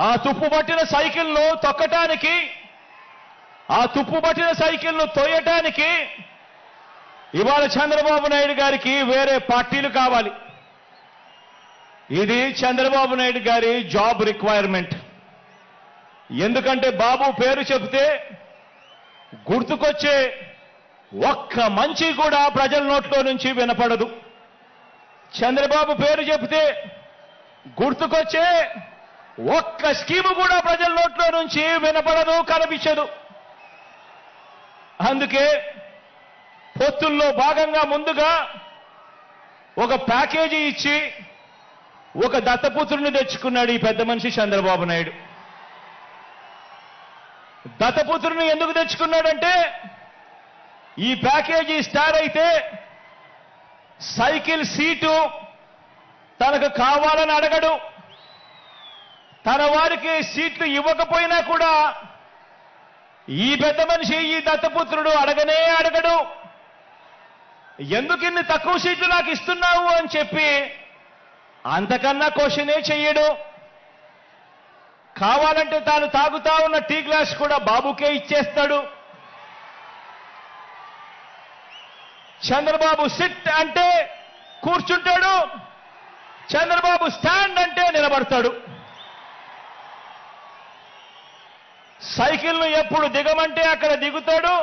ఆ తుప్పుపట్టిన సైకిల్ను తొక్కటానికి, ఆ తుప్పుపట్టిన సైకిల్ను తోయటానికి ఇవాళ చంద్రబాబు నాయుడు గారికి వేరే పార్టీలు కావాలి. ఇది చంద్రబాబు నాయుడు గారి జాబ్ రిక్వైర్మెంట్. ఎందుకంటే బాబు పేరు చెబితే గుర్తుకొచ్చే ఒక్క మంచి కూడా ప్రజల నోట్లో నుంచి వినపడదు. చంద్రబాబు పేరు చెబితే గుర్తుకొచ్చే ఒక్క స్కీము కూడా ప్రజల నోట్లో నుంచి వినపడదు, కనిపించదు. అందుకే పొత్తుల్లో భాగంగా ముందుగా ఒక ప్యాకేజీ ఇచ్చి ఒక దత్తపుత్రుని తెచ్చుకున్నాడు ఈ పెద్ద మనిషి చంద్రబాబు నాయుడు. దత్తపుత్రుని ఎందుకు తెచ్చుకున్నాడంటే ఈ ప్యాకేజీ స్టార్ అయితే సైకిల్ సీటు తనకు కావాలని అడగడు, తన వారికి సీట్లు ఇవ్వకపోయినా కూడా ఈ పెద్ద మనిషి ఈ దత్తపుత్రుడు అడగనే అడగడు. ఎందుకు ఇన్ని తక్కువ సీట్లు నాకు ఇస్తున్నావు అని చెప్పి అంతకన్నా క్వశ్చనే చెయ్యడు. కావాలంటే తాను తాగుతా ఉన్న టీ గ్లాస్ కూడా బాబుకే ఇచ్చేస్తాడు. చంద్రబాబు సిట్ అంటే కూర్చుంటాడు, చంద్రబాబు స్టాండ్ అంటే నిలబడతాడు. సైకిల్ను ఎప్పుడు దిగమంటే అక్కడ దిగుతాడు,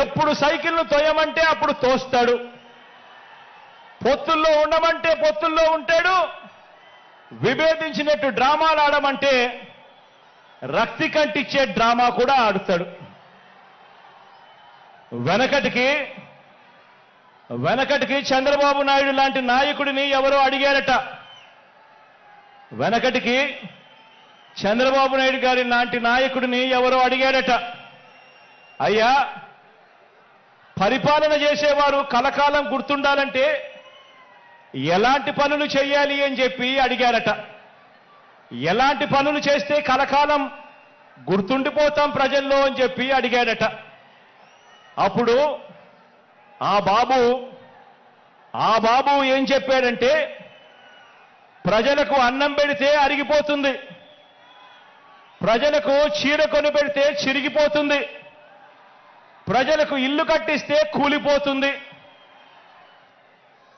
ఎప్పుడు సైకిల్ను తోయమంటే అప్పుడు తోస్తాడు. పొత్తుల్లో ఉండమంటే పొత్తుల్లో ఉంటాడు, విభేదించినట్టు డ్రామాలు ఆడమంటే రక్తి కంటిచ్చే డ్రామా కూడా ఆడుతాడు. వెనకటికి చంద్రబాబు నాయుడు లాంటి నాయకుడిని ఎవరో అడిగారట. వెనకటికి చంద్రబాబు నాయుడు గారి లాంటి నాయకుడిని ఎవరో అడిగారట, అయ్యా పరిపాలన చేసేవారు కలకాలం గుర్తుండాలంటే ఎలాంటి పనులు చేయాలి అని చెప్పి అడిగారట. ఎలాంటి పనులు చేస్తే కలకాలం గుర్తుండిపోతాం ప్రజల్లో అని చెప్పి అడిగాడట. అప్పుడు ఆ బాబు ఏం చెప్పాడంటే, ప్రజలకు అన్నం పెడితే అరిగిపోతుంది, ప్రజలకు చీర కొని పెడితే చిరిగిపోతుంది, ప్రజలకు ఇల్లు కట్టిస్తే కూలిపోతుంది,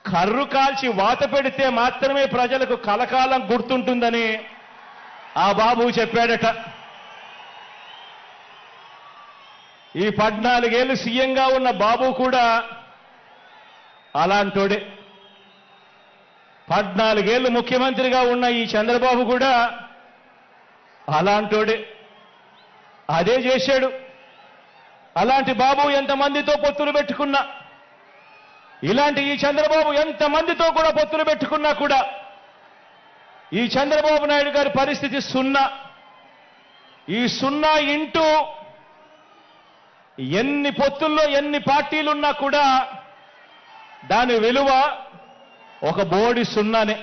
కర్రు కాల్చి వాత పెడితే మాత్రమే ప్రజలకు కలకాలం గుర్తుంటుందని ఆ బాబు చెప్పాడట. ఈ 14 ఏళ్ళు సీఎంగా ఉన్న బాబు కూడా అలాంటోడే. 14 ఏళ్ళు ముఖ్యమంత్రిగా ఉన్న ఈ చంద్రబాబు కూడా అలాంటోడే. అదే చేశాడు. అలాంటి బాబు ఎంతమందితో పొత్తులు పెట్టుకున్నా, ఇలాంటి ఈ చంద్రబాబు ఎంతమందితో కూడా పొత్తులు పెట్టుకున్నా కూడా ఈ చంద్రబాబు నాయుడు గారి పరిస్థితి సున్నా. ఈ సున్నా ఇంటూ ఎన్ని పొత్తుల్లో ఎన్ని పార్టీలున్నా కూడా దాని విలువ ఒక బోడి సున్నానే.